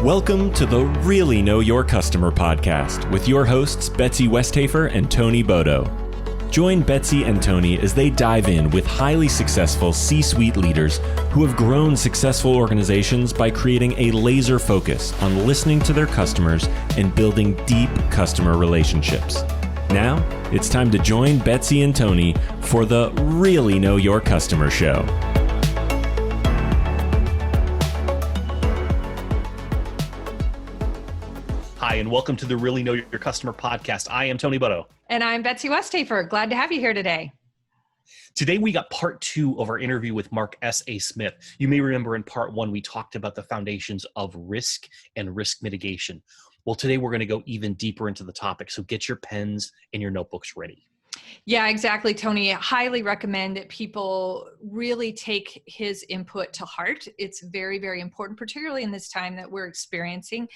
Welcome to the Really Know Your Customer podcast with your hosts, Betsy Westhafer and Tony Bodoh. Join Betsy and Tony as they dive in with highly successful C-suite leaders who have grown successful organizations by creating a laser focus on listening to their customers and building deep customer relationships. Now, it's time to join Betsy and Tony for the Really Know Your Customer show. Hi, and welcome to the Really Know Your Customer podcast. I am Tony Bodoh. And I'm Betsy Westhafer. Glad to have you here today. Today, we got part two of our interview with Mark S. A. Smith. You may remember in part one, we talked about the foundations of risk and risk mitigation. Well, today we're going to go even deeper into the topic. So get your pens and your notebooks ready. Yeah, exactly, Tony. I highly recommend that people really take his input to heart. It's very, very important, particularly in this time that we're experiencing.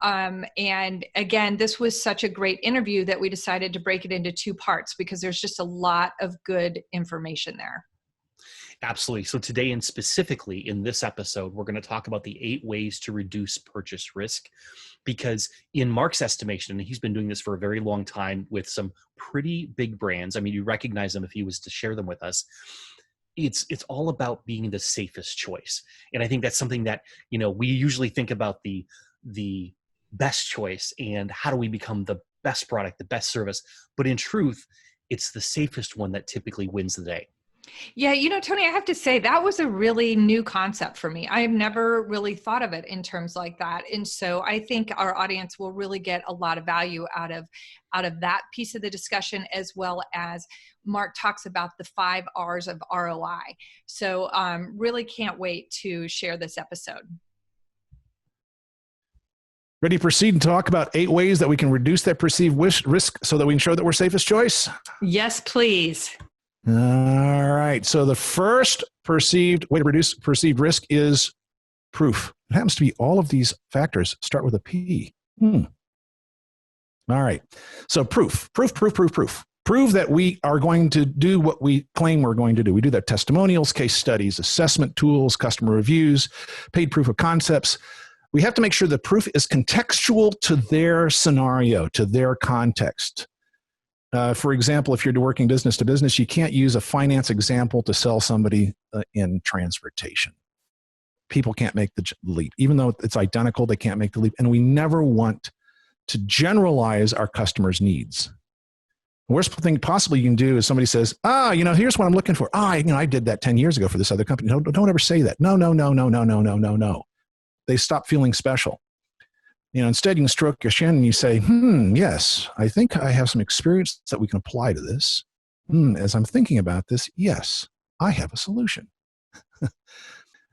And again, this was such a great interview that we decided to break it into two parts because there's just a lot of good information there. Absolutely. So today, and specifically in this episode, we're going to talk about the 8 ways to reduce purchase risk. Because in Mark's estimation, and he's been doing this for a very long time with some pretty big brands. I mean, you recognize them if he was to share them with us. It's all about being the safest choice. And I think that's something that, you know, we usually think about the best choice and how do we become the best product, the best service. But in truth, it's the safest one that typically wins the day. Yeah, you know, Tony, I have to say that was a really new concept for me. I have never really thought of it in terms like that. And so I think our audience will really get a lot of value out of that piece of the discussion, as well as Mark talks about the 5 Rs of ROI. So really can't wait to share this episode. Ready to proceed and talk about 8 ways that we can reduce that perceived risk so that we ensure that we're safest choice? Yes, please. All right. So the first perceived way to reduce perceived risk is proof. It happens to be all of these factors start with a P. All right. So proof. Prove that we are going to do what we claim we're going to do. We do that: testimonials, case studies, assessment tools, customer reviews, paid proof of concepts. We have to make sure the proof is contextual to their scenario, to their context. For example, if you're working business to business, you can't use a finance example to sell somebody in transportation. People can't make the leap. Even though it's identical, they can't make the leap. And we never want to generalize our customers' needs. The worst thing possibly you can do is somebody says, here's what I'm looking for. I did that 10 years ago for this other company. Don't ever say that. No. They stop feeling special. Instead you can stroke your chin and you say, yes, I think I have some experience that we can apply to this. As I'm thinking about this, yes, I have a solution.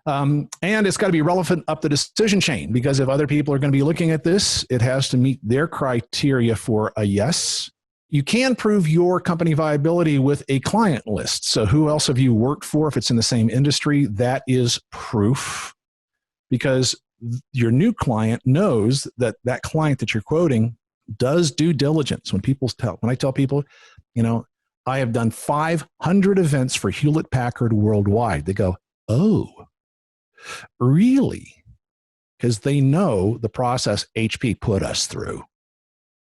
And it's got to be relevant up the decision chain, because if other people are going to be looking at this, it has to meet their criteria for a yes. You can prove your company viability with a client list. So who else have you worked for? If it's in the same industry, that is proof, because your new client knows that that client that you're quoting does due diligence. When I tell people, I have done 500 events for Hewlett Packard worldwide, they go, oh, really? Because they know the process HP put us through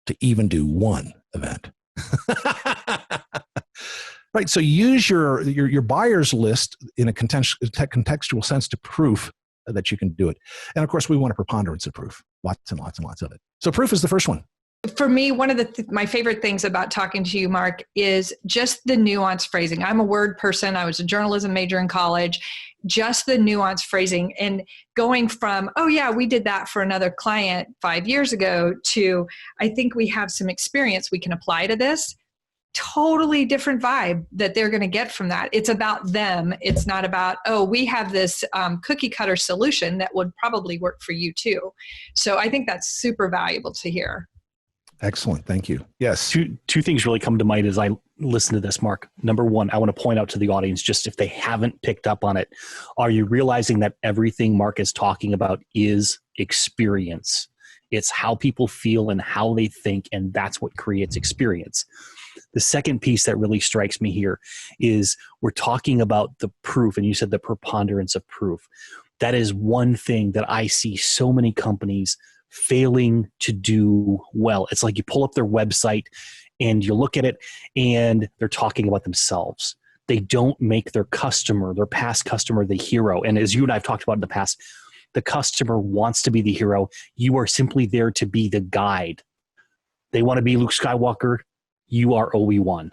to even do one event. Right. So use your buyer's list in a contextual sense to prove that you can do it. And of course, we want a preponderance of proof, lots and lots and lots of it. So proof is the first one. For me, one of my favorite things about talking to you, Mark, is just the nuanced phrasing. I'm a word person. I was a journalism major in college. Just the nuanced phrasing and going from, oh yeah, we did that for another client 5 years ago, to, I think we have some experience we can apply to this. Totally different vibe that they're going to get from that. It's about them. It's not about, oh, we have this cookie cutter solution that would probably work for you too. So I think that's super valuable to hear. Excellent. Thank you. Yes. Two things really come to mind as I listen to this, Mark. Number one, I want to point out to the audience, just if they haven't picked up on it, are you realizing that everything Mark is talking about is experience? It's how people feel and how they think, and that's what creates experience. The second piece that really strikes me here is we're talking about the proof, and you said the preponderance of proof. that is one thing that I see so many companies failing to do well. It's like you pull up their website and you look at it and they're talking about themselves. They don't make their customer, their past customer, the hero. And as you and I have talked about in the past, the customer wants to be the hero. You are simply there to be the guide. They want to be Luke Skywalker. You are Obi-Wan.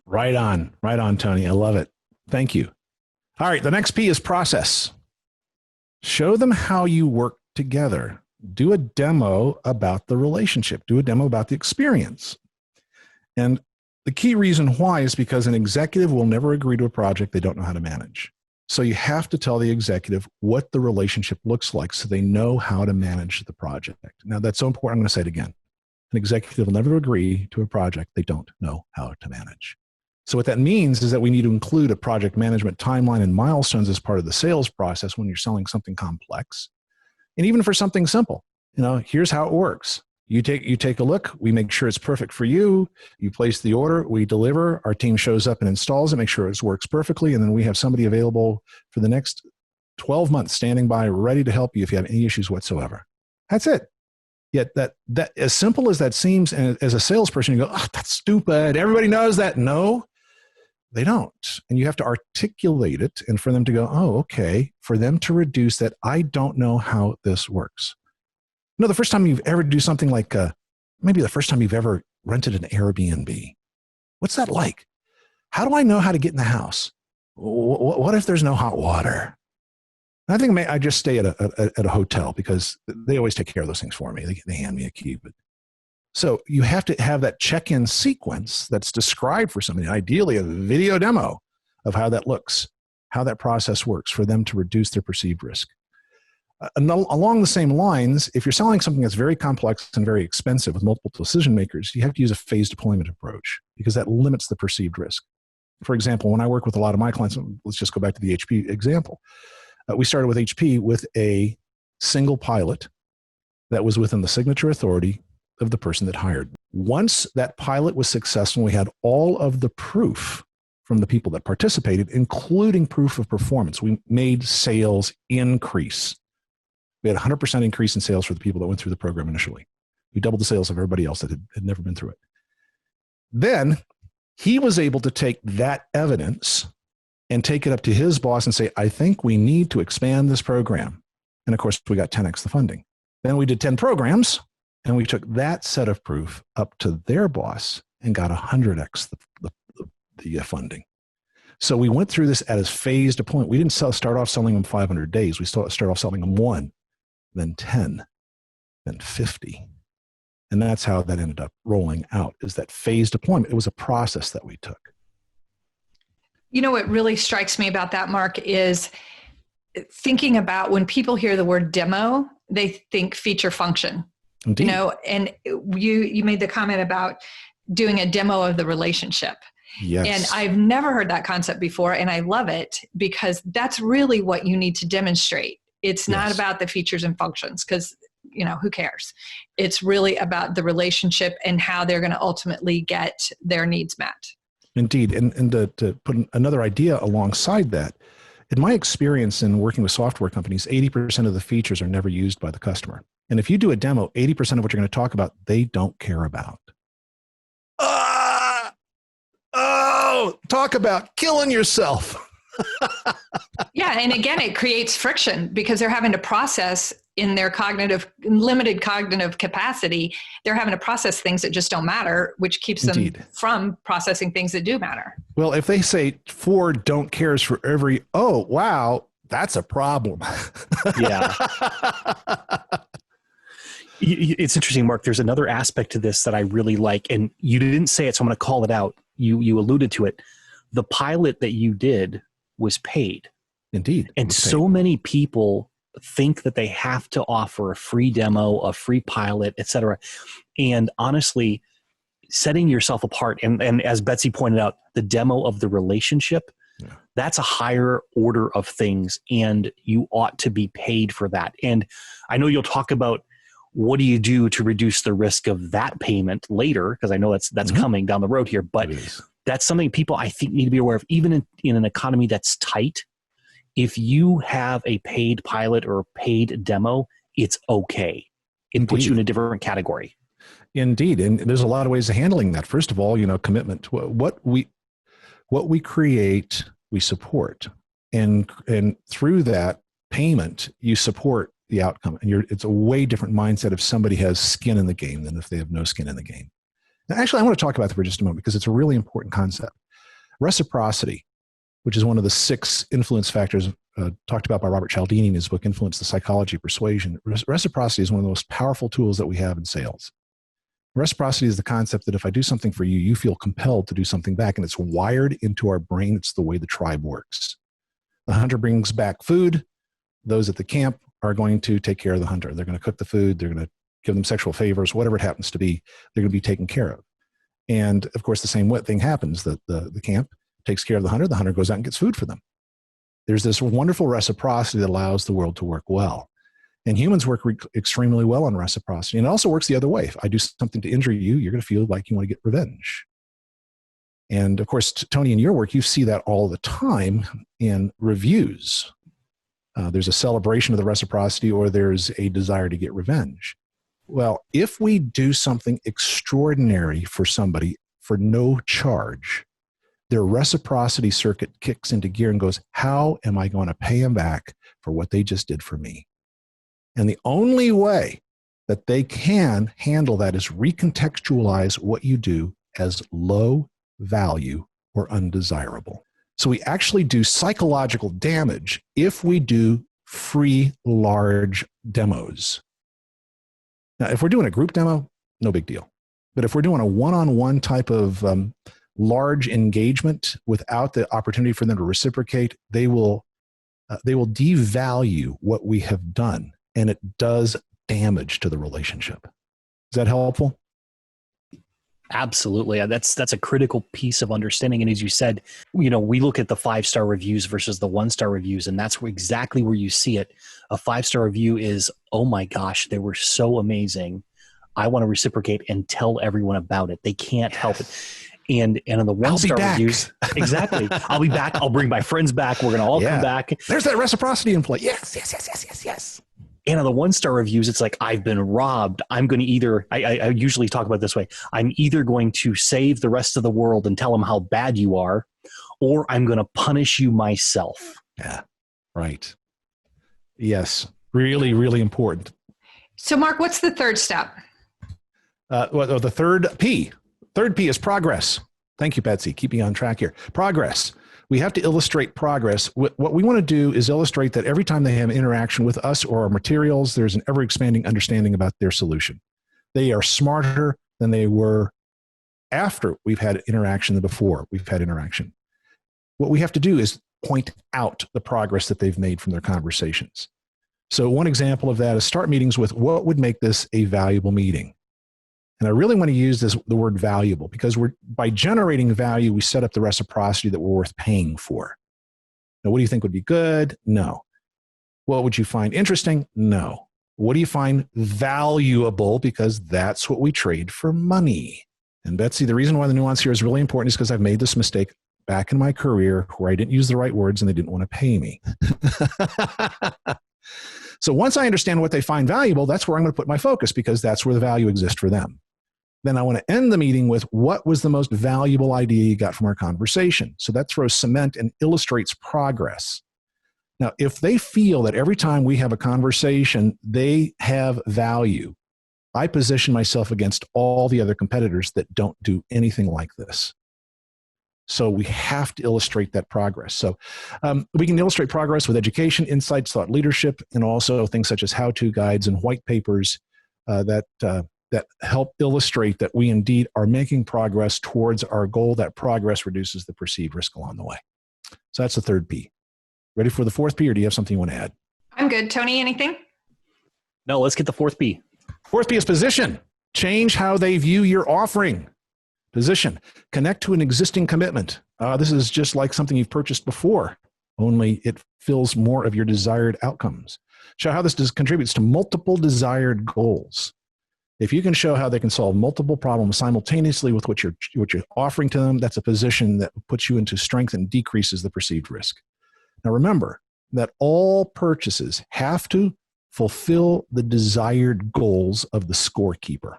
Right on, Tony. I love it. Thank you. All right, the next P is process. Show them how you work together. Do a demo about the relationship. Do a demo about the experience. And the key reason why is because an executive will never agree to a project they don't know how to manage. So you have to tell the executive what the relationship looks like so they know how to manage the project. Now, that's so important. I'm going to say it again. An executive will never agree to a project they don't know how to manage. So what that means is that we need to include a project management timeline and milestones as part of the sales process when you're selling something complex. And even for something simple, here's how it works. You take a look, we make sure it's perfect for you. You place the order, we deliver, our team shows up and installs it, make sure it works perfectly. And then we have somebody available for the next 12 months standing by, ready to help you if you have any issues whatsoever. That's it. Yet that as simple as that seems, and as a salesperson, you go, oh, that's stupid. Everybody knows that. No, they don't. And you have to articulate it and for them to go, oh, okay, for them to reduce that, I don't know how this works. The first time you've ever do something like maybe the first time you've ever rented an Airbnb. What's that like? How do I know how to get in the house? What if there's no hot water? And I think I just stay at a hotel because they always take care of those things for me. They hand me a key. So you have to have that check-in sequence that's described for somebody, ideally a video demo of how that looks, how that process works for them to reduce their perceived risk. Along the same lines, if you're selling something that's very complex and very expensive with multiple decision makers, you have to use a phased deployment approach because that limits the perceived risk. For example, when I work with a lot of my clients, let's just go back to the HP example. We started with HP with a single pilot that was within the signature authority of the person that hired. Once that pilot was successful, we had all of the proof from the people that participated, including proof of performance. We made sales increase. We had a 100% increase in sales for the people that went through the program initially. We doubled the sales of everybody else that had never been through it. Then he was able to take that evidence and take it up to his boss and say, I think we need to expand this program. And of course, we got 10x the funding. Then we did 10 programs, and we took that set of proof up to their boss and got 100x the funding. So we went through this at a phased deployment. We didn't start off selling them 500 days. We started off selling them 1, then 10, then 50. And that's how that ended up rolling out, is that phased deployment. It was a process that we took. What really strikes me about that, Mark, is thinking about when people hear the word demo, they think feature function. Indeed. And you made the comment about doing a demo of the relationship. Yes. And I've never heard that concept before, and I love it because that's really what you need to demonstrate. It's not about the features and functions because, who cares? It's really about the relationship and how they're going to ultimately get their needs met. Indeed. And to put another idea alongside that, in my experience in working with software companies, 80% of the features are never used by the customer. And if you do a demo, 80% of what you're going to talk about, they don't care about. Talk about killing yourself. Yeah. And again, it creates friction because they're having to process in their limited cognitive capacity. They're having to process things that just don't matter, which keeps them from processing things that do matter. Well, if they say 4 don't cares for every, oh, wow, that's a problem. Yeah. It's interesting, Mark. There's another aspect to this that I really like, and you didn't say it, so I'm going to call it out. You alluded to it. The pilot that you did was paid. Indeed. And so many people think that they have to offer a free demo, a free pilot, et cetera. And honestly, setting yourself apart, and as Betsy pointed out, the demo of the relationship, that's a higher order of things, and you ought to be paid for that. And I know you'll talk about what do you do to reduce the risk of that payment later, because I know that's coming down the road here. But that's something people, I think, need to be aware of, even in an economy that's tight. If you have a paid pilot or a paid demo, it's okay. It puts you in a different category. Indeed. And there's a lot of ways of handling that. First of all, commitment. What we create, we support. And through that payment, you support the outcome. And it's a way different mindset if somebody has skin in the game than if they have no skin in the game. Now, actually, I want to talk about that for just a moment because it's a really important concept. Reciprocity, which is one of the 6 influence factors talked about by Robert Cialdini in his book, Influence, the Psychology of Persuasion. Reciprocity is one of the most powerful tools that we have in sales. Reciprocity is the concept that if I do something for you, you feel compelled to do something back, and it's wired into our brain. It's the way the tribe works. The hunter brings back food. Those at the camp are going to take care of the hunter. They're going to cook the food. They're going to give them sexual favors, whatever it happens to be, they're going to be taken care of. And of course, the same thing happens. The camp takes care of the hunter goes out and gets food for them. There's this wonderful reciprocity that allows the world to work well. And humans work extremely well on reciprocity. And it also works the other way. If I do something to injure you, you're going to feel like you want to get revenge. And of course, Tony, in your work, you see that all the time in reviews. There's a celebration of the reciprocity or there's a desire to get revenge. Well, if we do something extraordinary for somebody for no charge, their reciprocity circuit kicks into gear and goes, how am I going to pay them back for what they just did for me? And the only way that they can handle that is recontextualize what you do as low value or undesirable. So we actually do psychological damage if we do free large demos. Now, if we're doing a group demo, no big deal. But if we're doing a one-on-one type of large engagement without the opportunity for them to reciprocate, they will devalue what we have done, and it does damage to the relationship. Is that helpful? Absolutely. That's a critical piece of understanding. And as you said, we look at the 5-star reviews versus the 1-star reviews, and that's exactly where you see it. A 5-star review is, oh my gosh, they were so amazing. I want to reciprocate and tell everyone about it. They can't help it. And on the 1-star reviews, exactly. I'll be back. I'll bring my friends back. We're going to all come back. There's that reciprocity in play. Yes. And on the 1-star reviews, it's like, I've been robbed. I'm going to either, I usually talk about it this way. I'm either going to save the rest of the world and tell them how bad you are, or I'm going to punish you myself. Yeah, right. Yes, really, really important. So Mark, what's the third step? The third P. Third P is progress. Thank you, Betsy. Keep me on track here. Progress. We have to illustrate progress. What we want to do is illustrate that every time they have interaction with us or our materials, there's an ever-expanding understanding about their solution. They are smarter than they were after we've had interaction than before we've had interaction. What we have to do is point out the progress that they've made from their conversations. So one example of that is start meetings with what would make this a valuable meeting. And I really want to use the word valuable because by generating value, we set up the reciprocity that we're worth paying for. Now, what do you think would be good? No. What would you find interesting? No. What do you find valuable? Because that's what we trade for money. And Betsy, the reason why the nuance here is really important is because I've made this mistake back in my career where I didn't use the right words and they didn't want to pay me. So once I understand what they find valuable, that's where I'm going to put my focus because that's where the value exists for them. Then I want to end the meeting with what was the most valuable idea you got from our conversation. So that throws cement and illustrates progress. Now, if they feel that every time we have a conversation, they have value, I position myself against all the other competitors that don't do anything like this. So we have to illustrate that progress. So we can illustrate progress with education, insights, thought leadership, and also things such as how-to guides and white papers that help illustrate that we indeed are making progress towards our goal. That progress reduces the perceived risk along the way. So that's the third P. Ready for the fourth P, or do you have something you want to add? I'm good. Tony, anything? No, let's get the fourth P. Fourth P is position. Change how they view your offering. Position. Connect to an existing commitment. This is just like something you've purchased before, only it fills more of your desired outcomes. Show how this contributes to multiple desired goals. If you can show how they can solve multiple problems simultaneously with what you're offering to them, that's a position that puts you into strength and decreases the perceived risk. Now remember, that all purchases have to fulfill the desired goals of the scorekeeper.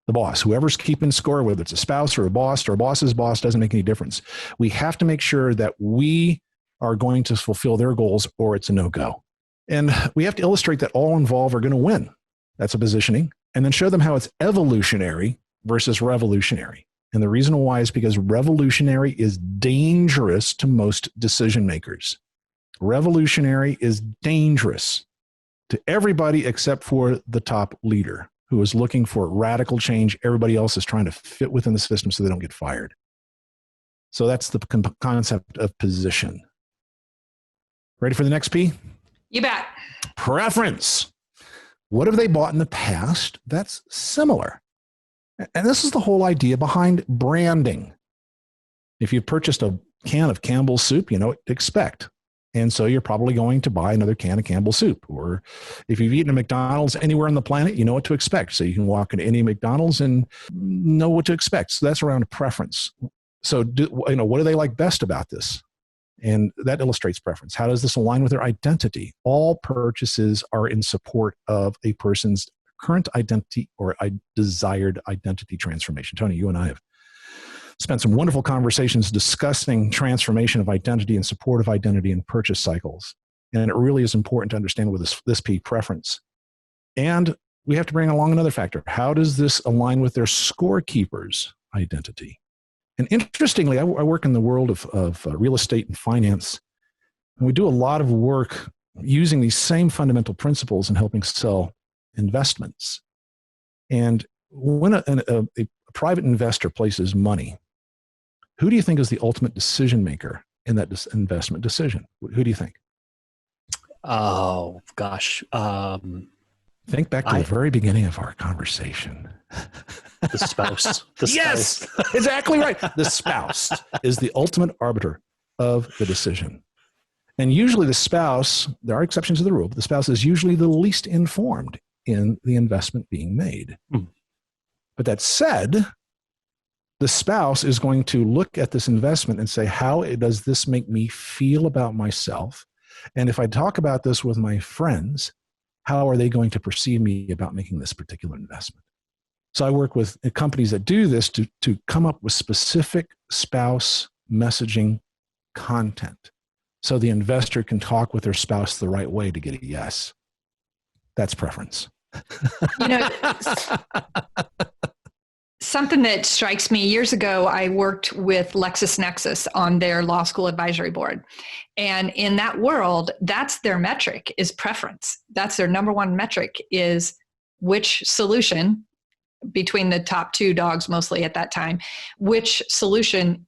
The boss, whoever's keeping score, whether it's a spouse or a boss's boss, doesn't make any difference. We have to make sure that we are going to fulfill their goals or it's a no-go. And we have to illustrate that all involved are going to win. That's a positioning. And then show them how it's evolutionary versus revolutionary. And the reason why is because revolutionary is dangerous to most decision makers. Revolutionary is dangerous to everybody except for the top leader, who is looking for radical change. Everybody else is trying to fit within the system so they don't get fired. So that's the concept of position. Ready for the next P? You bet. Preference. What have they bought in the past that's similar? And this is the whole idea behind branding. If you purchased a can of Campbell's soup, you know what to expect. And so you're probably going to buy another can of Campbell's soup. Or if you've eaten at McDonald's anywhere on the planet, you know what to expect. So you can walk into any McDonald's and know what to expect. So that's around a preference. So what do they like best about this? And that illustrates preference. How does this align with their identity? All purchases are in support of a person's current identity or a desired identity transformation. Tony, you and I have spent some wonderful conversations discussing transformation of identity and support of identity in purchase cycles. And it really is important to understand with this P, preference. And we have to bring along another factor. How does this align with their scorekeeper's identity? And interestingly, I work in the world of real estate and finance, and we do a lot of work using these same fundamental principles in helping sell investments. And when a private investor places money, who do you think is the ultimate decision maker in that investment decision? Who do you think? Oh, gosh. Think back to the very beginning of our conversation. The spouse. Yes, exactly right. The spouse is the ultimate arbiter of the decision. And usually the spouse, there are exceptions to the rule, but the spouse is usually the least informed in the investment being made. But that said, the spouse is going to look at this investment and say, how does this make me feel about myself? And if I talk about this with my friends, how are they going to perceive me about making this particular investment? So I work with companies that do this to come up with specific spouse messaging content so the investor can talk with their spouse the right way to get a yes. That's preference. You know, something that strikes me, years ago, I worked with LexisNexis on their law school advisory board. And in that world, that's their metric, is preference. That's their number one metric, is which solution, between the top two dogs mostly at that time, which solution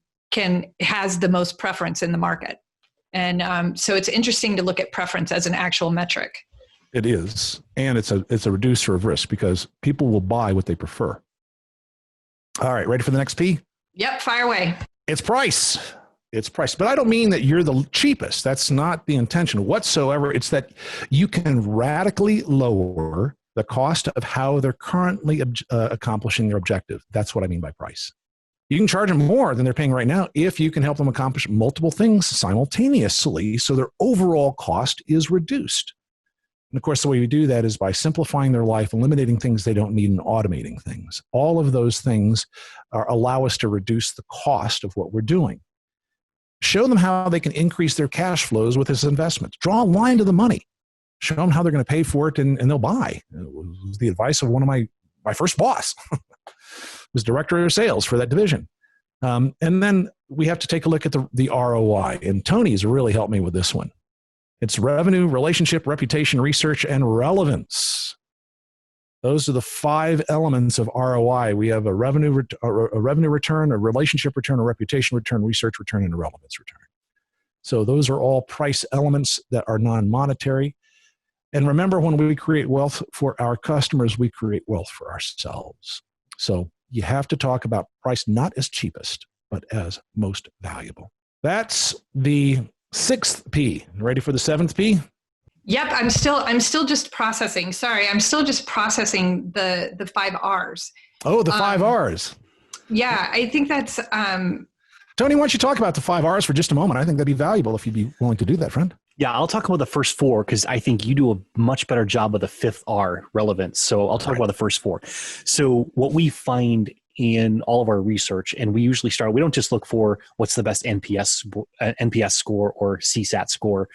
has the most preference in the market. And so it's interesting to look at preference as an actual metric. It is. And it's a reducer of risk because people will buy what they prefer. All right, ready for the next P? Yep, fire away. It's price. It's price. But I don't mean that you're the cheapest. That's not the intention whatsoever. It's that you can radically lower the cost of how they're currently accomplishing their objective. That's what I mean by price. You can charge them more than they're paying right now if you can help them accomplish multiple things simultaneously so their overall cost is reduced. And of course, the way we do that is by simplifying their life, eliminating things they don't need, and automating things. All of those things allow us to reduce the cost of what we're doing. Show them how they can increase their cash flows with this investment. Draw a line to the money. Show them how they're going to pay for it, and they'll buy. It was the advice of one of my first boss, was director of sales for that division. And then we have to take a look at the ROI. And Tony's really helped me with this one. It's revenue, relationship, reputation, research, and relevance. Those are the 5 elements of ROI. We have a revenue return, a relationship return, a reputation return, research return, and a relevance return. So those are all price elements that are non-monetary. And remember, when we create wealth for our customers, we create wealth for ourselves. So you have to talk about price not as cheapest, but as most valuable. That's the 6th P. Ready for the 7th P? Yep, I'm still just processing. Sorry, I'm still just processing the 5 Rs. Oh, the 5 Rs. Yeah, I think that's Tony, why don't you talk about the 5 Rs for just a moment? I think that'd be valuable if you'd be willing to do that, friend. Yeah, I'll talk about the first four because I think you do a much better job of the fifth R, relevance. So I'll talk about the first four. So what we find in all of our research, and we usually start, we don't just look for what's the best NPS score or CSAT score.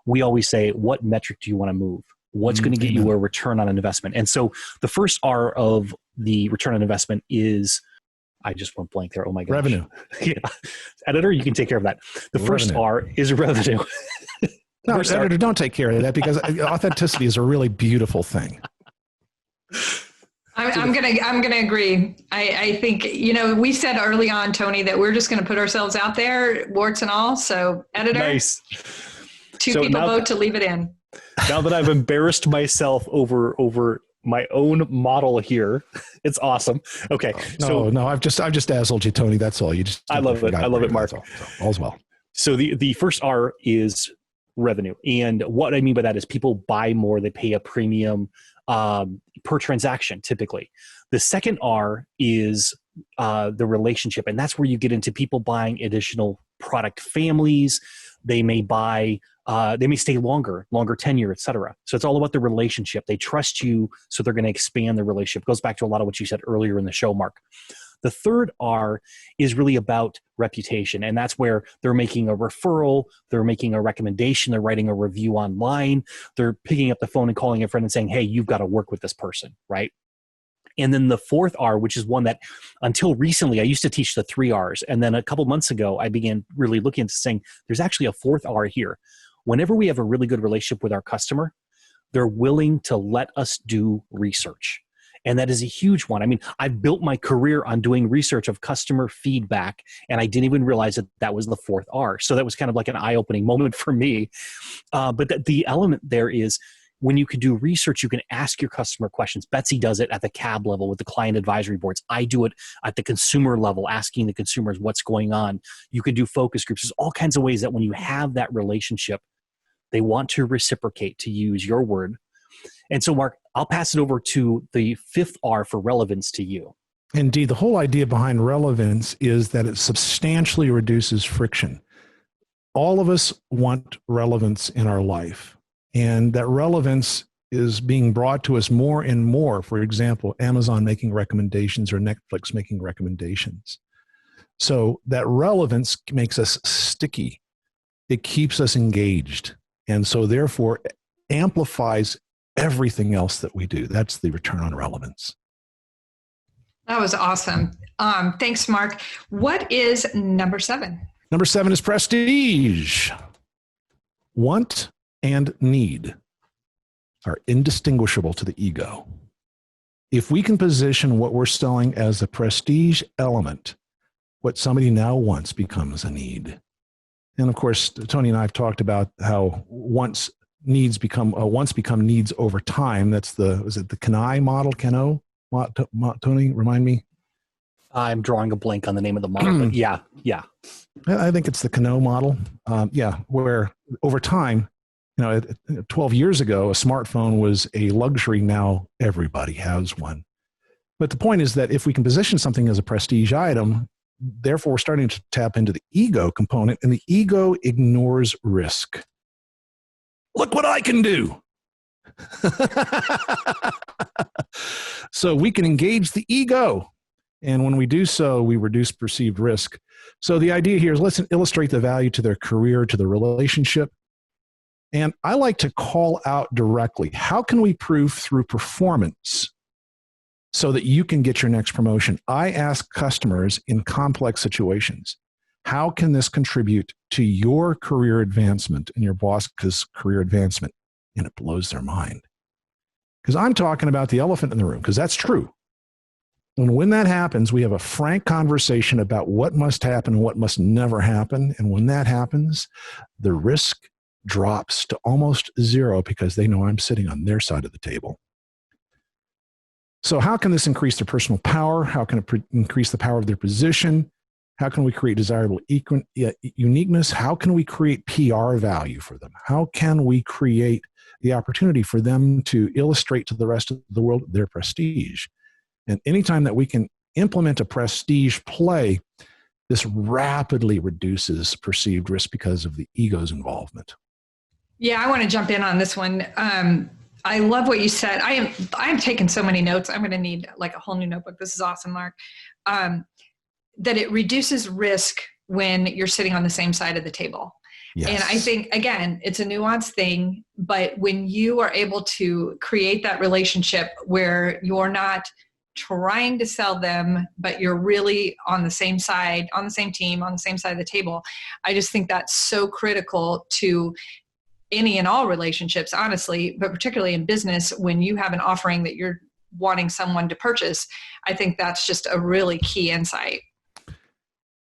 We always say, what metric do you want to move? What's going to get you a return on an investment? And so the first R of the return on investment is, I just went blank there. Oh my gosh. Revenue. Yeah. Editor, you can take care of that. The first R is revenue. No, editor, don't take care of that because authenticity is a really beautiful thing. I'm gonna agree. I think, we said early on, Tony, that we're just going to put ourselves out there, warts and all. So editor, nice. Two people vote to leave it in. Now that I've embarrassed myself over my own model here, it's awesome. Okay. No, I've just dazzled you, Tony. That's all. I love it. I love it, Mark. All's well. So the first R is revenue. And what I mean by that is people buy more, they pay a premium per transaction, typically. The second R is the relationship. And that's where you get into people buying additional product families. They may buy, they may stay longer tenure, et cetera. So it's all about the relationship. They trust you, so they're going to expand the relationship. It goes back to a lot of what you said earlier in the show, Mark. The third R is really about reputation. And that's where they're making a referral, they're making a recommendation, they're writing a review online, they're picking up the phone and calling a friend and saying, hey, you've got to work with this person, right? And then the fourth R, which is one that until recently, I used to teach the 3 Rs. And then a couple months ago, I began really looking into saying there's actually a fourth R here. Whenever we have a really good relationship with our customer, they're willing to let us do research. And that is a huge one. I mean, I've built my career on doing research of customer feedback, and I didn't even realize that that was the fourth R. So that was kind of like an eye-opening moment for me. But the element there is when you can do research, you can ask your customer questions. Betsy does it at the CAB level with the client advisory boards. I do it at the consumer level, asking the consumers what's going on. You can do focus groups. There's all kinds of ways that when you have that relationship, they want to reciprocate, to use your word. And so, Mark, I'll pass it over to the fifth R for relevance to you. Indeed, the whole idea behind relevance is that it substantially reduces friction. All of us want relevance in our life, and that relevance is being brought to us more and more. For example, Amazon making recommendations or Netflix making recommendations. So that relevance makes us sticky. It keeps us engaged, and so therefore amplifies everything else that we do. That's the return on relevance. That was awesome. Thanks, Mark. What is number 7? Number 7 is prestige. Want and need are indistinguishable to the ego. If we can position what we're selling as a prestige element, what somebody now wants becomes a need. And of course, Tony and I have talked about how once become needs over time. That's was it the Kenai model? Tony, remind me. I'm drawing a blank on the name of the model, but yeah. I think it's the Kano model. Where over time, 12 years ago, a smartphone was a luxury. Now everybody has one. But the point is that if we can position something as a prestige item, therefore we're starting to tap into the ego component, and the ego ignores risk. Look what I can do. So we can engage the ego. And when we do so, we reduce perceived risk. So the idea here is let's illustrate the value to their career, to the relationship. And I like to call out directly, how can we prove through performance so that you can get your next promotion? I ask customers in complex situations, how can this contribute to your career advancement and your boss's career advancement? And it blows their mind. Because I'm talking about the elephant in the room, because that's true. And when that happens, we have a frank conversation about what must happen and what must never happen. And when that happens, the risk drops to almost zero because they know I'm sitting on their side of the table. So how can this increase their personal power? How can it increase the power of their position? How can we create desirable uniqueness? How can we create PR value for them? How can we create the opportunity for them to illustrate to the rest of the world their prestige? And anytime that we can implement a prestige play, this rapidly reduces perceived risk because of the ego's involvement. Yeah, I want to jump in on this one. I love what you said. I'm taking so many notes. I'm going to need like a whole new notebook. This is awesome, Mark. That it reduces risk when you're sitting on the same side of the table. Yes. And I think, again, it's a nuanced thing, but when you are able to create that relationship where you're not trying to sell them, but you're really on the same side, on the same team, on the same side of the table, I just think that's so critical to any and all relationships, honestly, but particularly in business, when you have an offering that you're wanting someone to purchase, I think that's just a really key insight.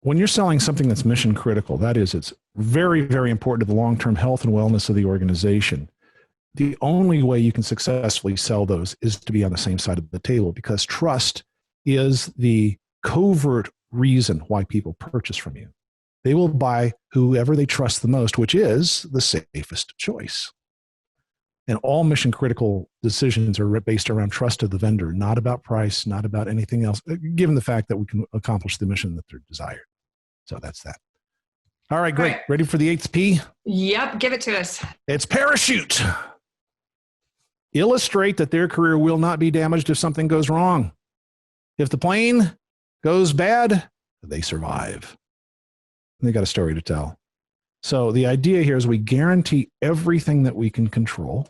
When you're selling something that's mission critical, that is, it's very, very important to the long-term health and wellness of the organization. The only way you can successfully sell those is to be on the same side of the table, because trust is the covert reason why people purchase from you. They will buy whoever they trust the most, which is the safest choice. And all mission critical decisions are based around trust of the vendor, not about price, not about anything else, given the fact that we can accomplish the mission that they're desired. So that's that. All right, great. Ready for the 8th P? Yep, give it to us. It's parachute. Illustrate that their career will not be damaged if something goes wrong. If the plane goes bad, they survive. And they got a story to tell. So the idea here is we guarantee everything that we can control.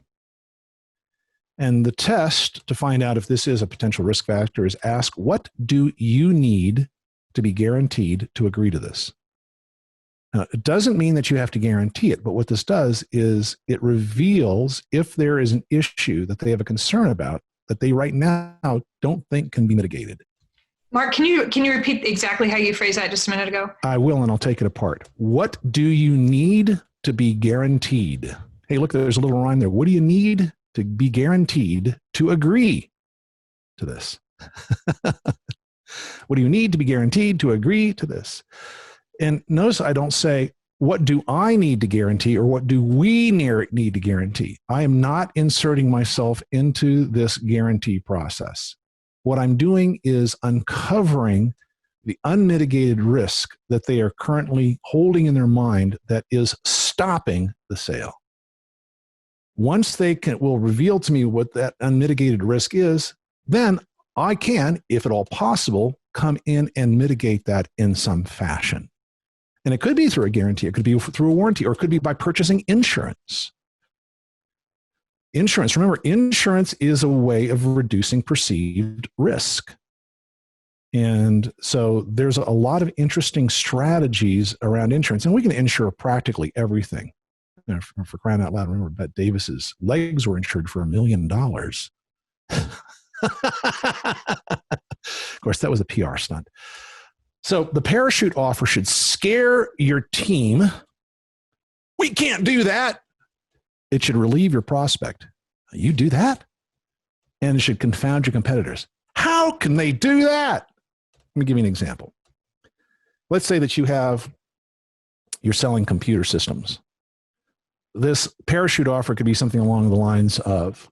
And the test to find out if this is a potential risk factor is ask, what do you need to be guaranteed to agree to this? Now, it doesn't mean that you have to guarantee it, but what this does is it reveals if there is an issue that they have a concern about that they right now don't think can be mitigated. Mark, can you repeat exactly how you phrased that just a minute ago? I will, and I'll take it apart. What do you need to be guaranteed? Hey, look, there's a little rhyme there. What do you need to be guaranteed to agree to this? What do you need to be guaranteed to agree to this? And notice I don't say, what do I need to guarantee or what do we need to guarantee? I am not inserting myself into this guarantee process. What I'm doing is uncovering the unmitigated risk that they are currently holding in their mind that is stopping the sale. Once they will reveal to me what that unmitigated risk is, then I can, if at all possible, come in and mitigate that in some fashion. And it could be through a guarantee, it could be through a warranty, or it could be by purchasing insurance. Insurance, remember, insurance is a way of reducing perceived risk. And so there's a lot of interesting strategies around insurance, and we can insure practically everything. You know, for crying out loud, remember Bette Davis's legs were insured for $1 million. Of course, that was a PR stunt. So the parachute offer should scare your team. We can't do that. It should relieve your prospect. You do that? And it should confound your competitors. How can they do that? Let me give you an example. Let's say that you're selling computer systems. This parachute offer could be something along the lines of,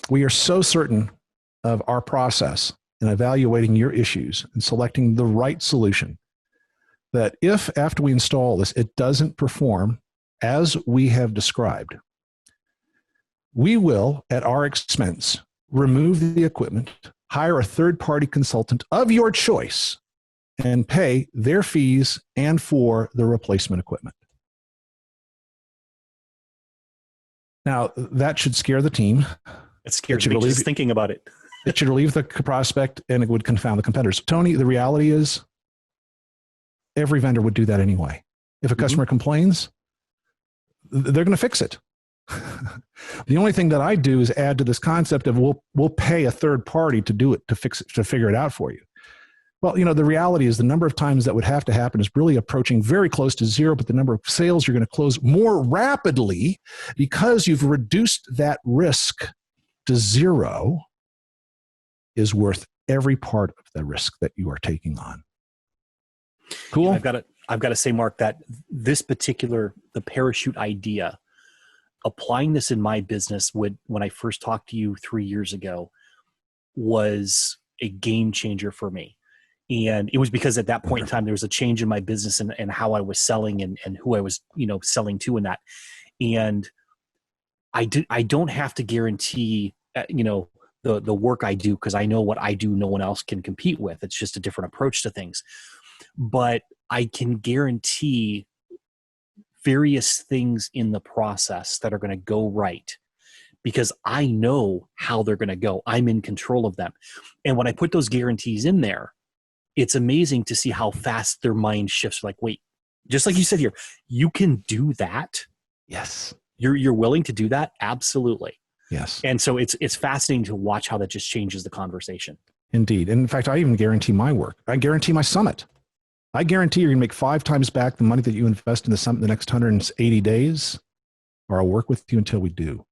we are so certain of our process in evaluating your issues and selecting the right solution that if after we install this, it doesn't perform as we have described, we will, at our expense, remove the equipment, hire a third-party consultant of your choice, and pay their fees and for the replacement equipment. Now, that should scare the team. It scares me just thinking about it. It should relieve the prospect, and it would confound the competitors. Tony, the reality is every vendor would do that anyway. If a customer complains, they're going to fix it. The only thing that I do is add to this concept of we'll pay a third party to do it, to fix it, to figure it out for you. Well, you know, the reality is the number of times that would have to happen is really approaching very close to zero, but the number of sales you're going to close more rapidly because you've reduced that risk to zero is worth every part of the risk that you are taking on. Cool. Yeah, I've got to say, Mark, that this particular, the parachute idea, applying this in my business when I first talked to you 3 years ago was a game changer for me. And it was because at that point in time, there was a change in my business and how I was selling and who I was, selling to in that. And I don't have to guarantee, the work I do, because I know what I do no one else can compete with. It's just a different approach to things. But I can guarantee various things in the process that are going to go right because I know how they're going to go. I'm in control of them. And when I put those guarantees in there, it's amazing to see how fast their mind shifts. Like, wait, just like you said here, you can do that? Yes. You're willing to do that? Absolutely. Yes. And so it's fascinating to watch how that just changes the conversation. Indeed. And in fact, I even guarantee my work. I guarantee my summit. I guarantee you're going to make 5 times back the money that you invest in the summit in the next 180 days, or I'll work with you until we do.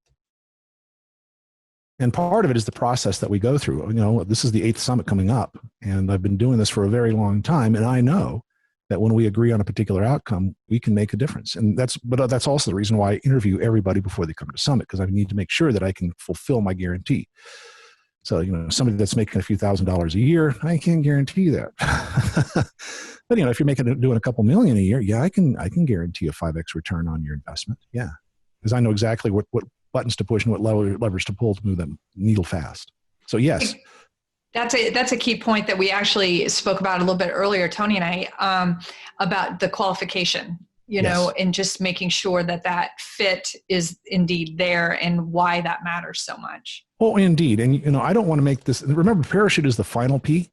And part of it is the process that we go through. This is the 8th summit coming up, and I've been doing this for a very long time. And I know that when we agree on a particular outcome, we can make a difference. And that's also the reason why I interview everybody before they come to summit, because I need to make sure that I can fulfill my guarantee. So, somebody that's making a few $1,000s a year, I can't guarantee that. But, if you're doing a couple million a year, yeah, I can guarantee a 5x return on your investment. Yeah. Because I know exactly what buttons to push and what levers to pull to move them needle fast. So yes. That's a key point that we actually spoke about a little bit earlier, Tony and I, about the qualification, Yes. and just making sure that fit is indeed there and why that matters so much. Oh, indeed. And, I don't want to make this, remember, parachute is the final P.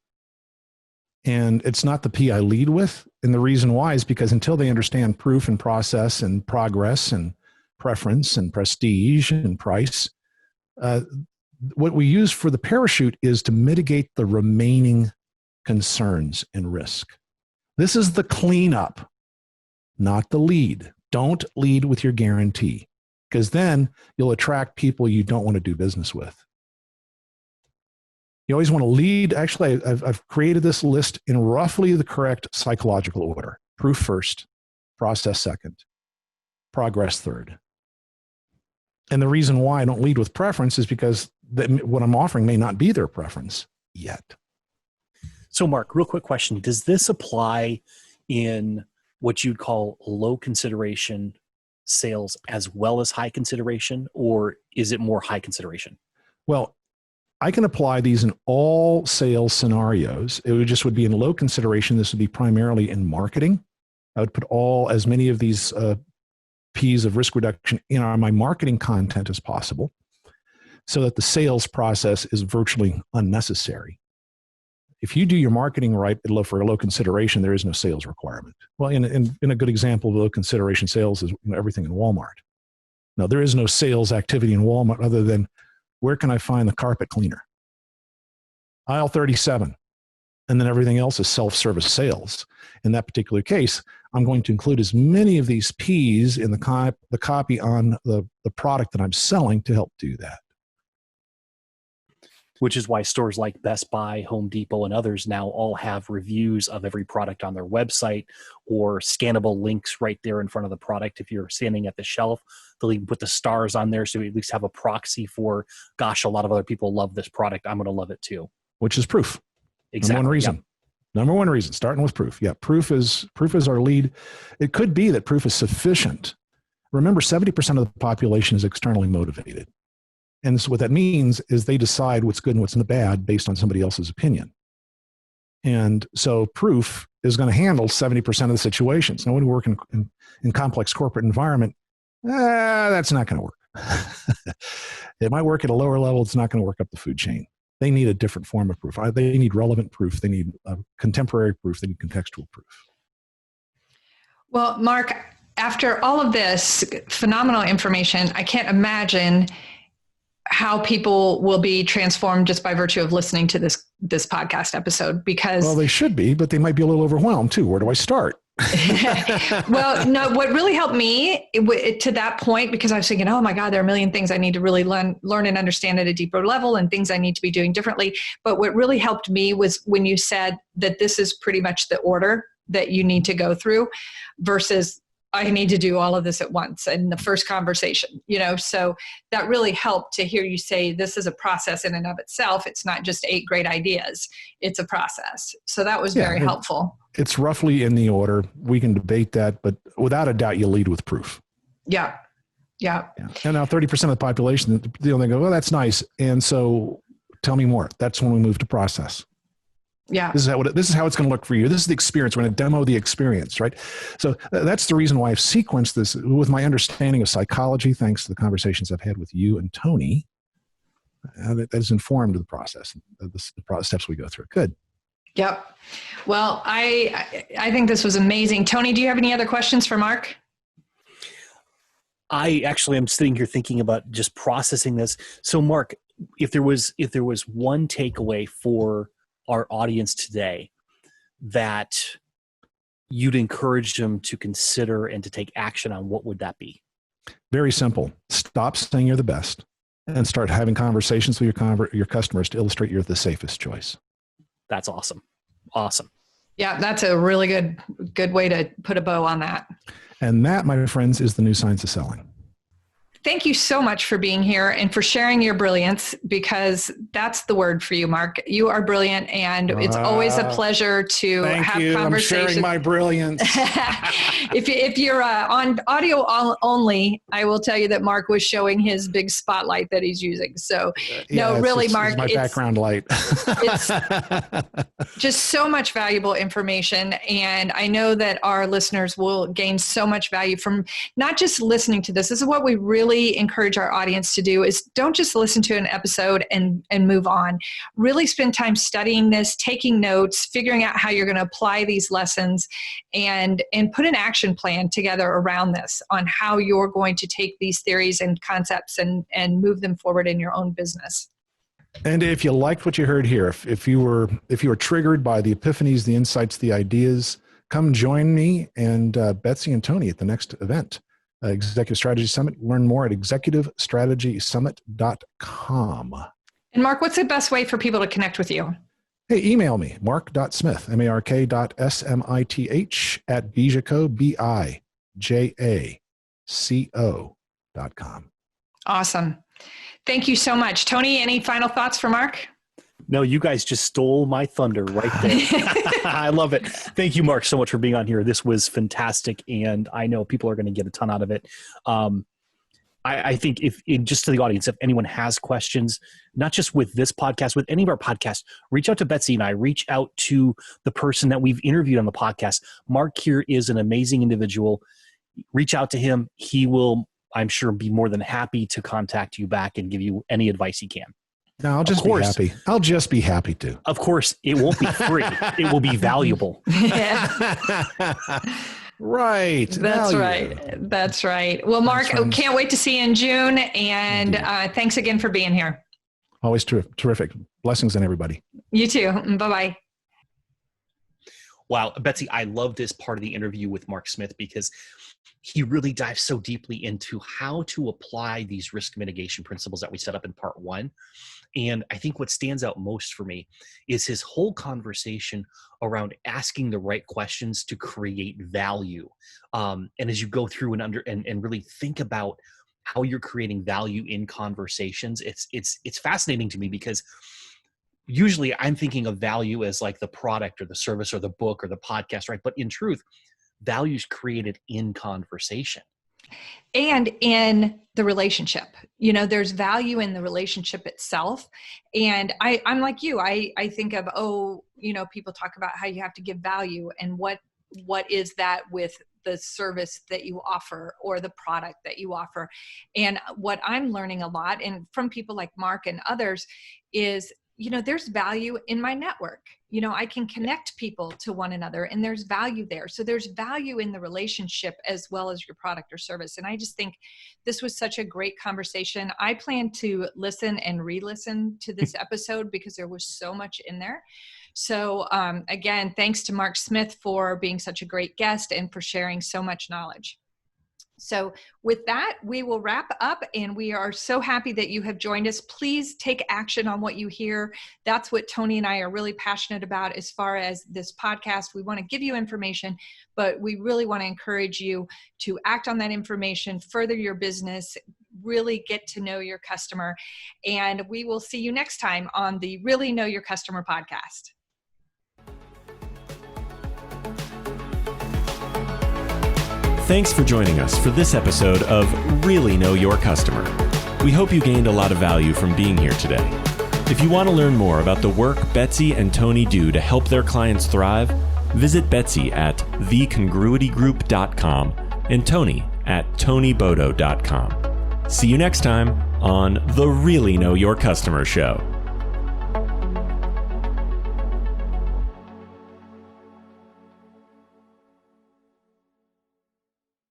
And it's not the P I lead with. And the reason why is because until they understand proof and process and progress and preference and prestige and price, what we use for the parachute is to mitigate the remaining concerns and risk. This is the cleanup, not the lead. Don't lead with your guarantee, because then you'll attract people you don't want to do business with. You always want to lead. Actually, I've created this list in roughly the correct psychological order. Proof first, process second, progress third. And the reason why I don't lead with preference is because what I'm offering may not be their preference yet. So Mark, real quick question. Does this apply in what you'd call low consideration sales as well as high consideration, or is it more high consideration? Well, I can apply these in all sales scenarios. It would be in low consideration. This would be primarily in marketing. I would put as many of these P's of risk reduction in my marketing content as possible, so that the sales process is virtually unnecessary. If you do your marketing right for a low consideration, there is no sales requirement. Well, in a good example of low consideration sales is everything in Walmart. Now, there is no sales activity in Walmart other than, where can I find the carpet cleaner? Aisle 37. And then everything else is self-service sales. In that particular case, I'm going to include as many of these P's in the copy on the product that I'm selling to help do that. Which is why stores like Best Buy, Home Depot, and others now all have reviews of every product on their website, or scannable links right there in front of the product. If you're standing at the shelf, they'll even put the stars on there, so you at least have a proxy for, gosh, a lot of other people love this product, I'm going to love it too. Which is proof. Exactly. Number one reason. Yep. Number one reason, starting with proof. Yeah, proof is our lead. It could be that proof is sufficient. Remember, 70% of the population is externally motivated. And so what that means is they decide what's good and what's bad based on somebody else's opinion. And so proof is going to handle 70% of the situations. Now, when we work in complex corporate environment, that's not going to work. It might work at a lower level. It's not going to work up the food chain. They need a different form of proof. They need relevant proof. They need contemporary proof. They need contextual proof. Well, Mark, after all of this phenomenal information, I can't imagine how people will be transformed just by virtue of listening to this podcast episode, because... Well, they should be, but they might be a little overwhelmed too. Where do I start? Well, no, what really helped me to that point, because I was thinking, oh my God, there are a million things I need to really learn and understand at a deeper level, and things I need to be doing differently. But what really helped me was when you said that this is pretty much the order that you need to go through, versus I need to do all of this at once in the first conversation, so that really helped to hear you say this is a process in and of itself. It's not just 8 great ideas. It's a process. So that was very helpful. It's roughly in the order. We can debate that, but without a doubt, you lead with proof. Yeah. Yeah. And now 30% of the population, they go, well, that's nice. And so tell me more. That's when we move to process. Yeah. This is how it's going to look for you. This is the experience. We're going to demo the experience, right? So that's the reason why I've sequenced this with my understanding of psychology, thanks to the conversations I've had with you and Tony. That has informed the process, the steps we go through. Good. Yep. Well, I think this was amazing. Tony, do you have any other questions for Mark? I actually am sitting here thinking about just processing this. So Mark, if there was one takeaway for our audience today that you'd encourage them to consider and to take action on, what would that be? Very simple. Stop saying you're the best and start having conversations with your customers to illustrate you're the safest choice. That's awesome. Awesome. Yeah, that's a really good way to put a bow on that. And that, my friends, is the new science of selling. Thank you so much for being here and for sharing your brilliance, because that's the word for you, Mark. You are brilliant, and it's always a pleasure to have conversations. I'm sharing my brilliance. If you're on audio only, I will tell you that Mark was showing his big spotlight that he's using. So Mark, it's my background light. It's just so much valuable information. And I know that our listeners will gain so much value from not just listening to this. This is what we really encourage our audience to do, is don't just listen to an episode and move on. Really spend time studying this, taking notes, figuring out how you're going to apply these lessons, and put an action plan together around this on how you're going to take these theories and concepts and move them forward in your own business. And if you liked what you heard here, if you were triggered by the epiphanies, the insights, the ideas, come join me and Betsy and Tony at the next event. Executive Strategy Summit. Learn more at executivestrategysummit.com. And Mark, what's the best way for people to connect with you? Hey, email me, mark.smith, mark.smith at bijaco, bijaco.com. Awesome. Thank you so much. Tony, any final thoughts for Mark? No, you guys just stole my thunder right there. I love it. Thank you, Mark, so much for being on here. This was fantastic, and I know people are going to get a ton out of it. I think just to the audience, if anyone has questions, not just with this podcast, with any of our podcasts, reach out to Betsy and I. Reach out to the person that we've interviewed on the podcast. Mark here is an amazing individual. Reach out to him. He will, I'm sure, be more than happy to contact you back and give you any advice he can. No, I'll just be happy. I'll just be happy to. Of course, it won't be free. It will be valuable. Right. That's right. That's right. Well, Mark, can't wait to see you in June. And thanks again for being here. Always terrific. Blessings on everybody. You too. Bye-bye. Wow. Betsy, I love this part of the interview with Mark Smith because he really dives so deeply into how to apply these risk mitigation principles that we set up in part one. And I think what stands out most for me is his whole conversation around asking the right questions to create value. And as you go through and really think about how you're creating value in conversations, it's fascinating to me because usually I'm thinking of value as like the product or the service or the book or the podcast, right? But in truth, value is created in conversation. And in the relationship, there's value in the relationship itself. And I'm like you, I think of, people talk about how you have to give value and what is that with the service that you offer or the product that you offer. And what I'm learning a lot, and from people like Mark and others, is there's value in my network. I can connect people to one another and there's value there. So there's value in the relationship as well as your product or service. And I just think this was such a great conversation. I plan to listen and re-listen to this episode because there was so much in there. So again, thanks to Mark Smith for being such a great guest and for sharing so much knowledge. So with that, we will wrap up, and we are so happy that you have joined us. Please take action on what you hear. That's what Tony and I are really passionate about as far as this podcast. We want to give you information, but we really want to encourage you to act on that information, further your business, really get to know your customer. And we will see you next time on the Really Know Your Customer podcast. Thanks for joining us for this episode of Really Know Your Customer. We hope you gained a lot of value from being here today. If you want to learn more about the work Betsy and Tony do to help their clients thrive, visit Betsy at thecongruitygroup.com and Tony at tonybodoh.com. See you next time on the Really Know Your Customer show.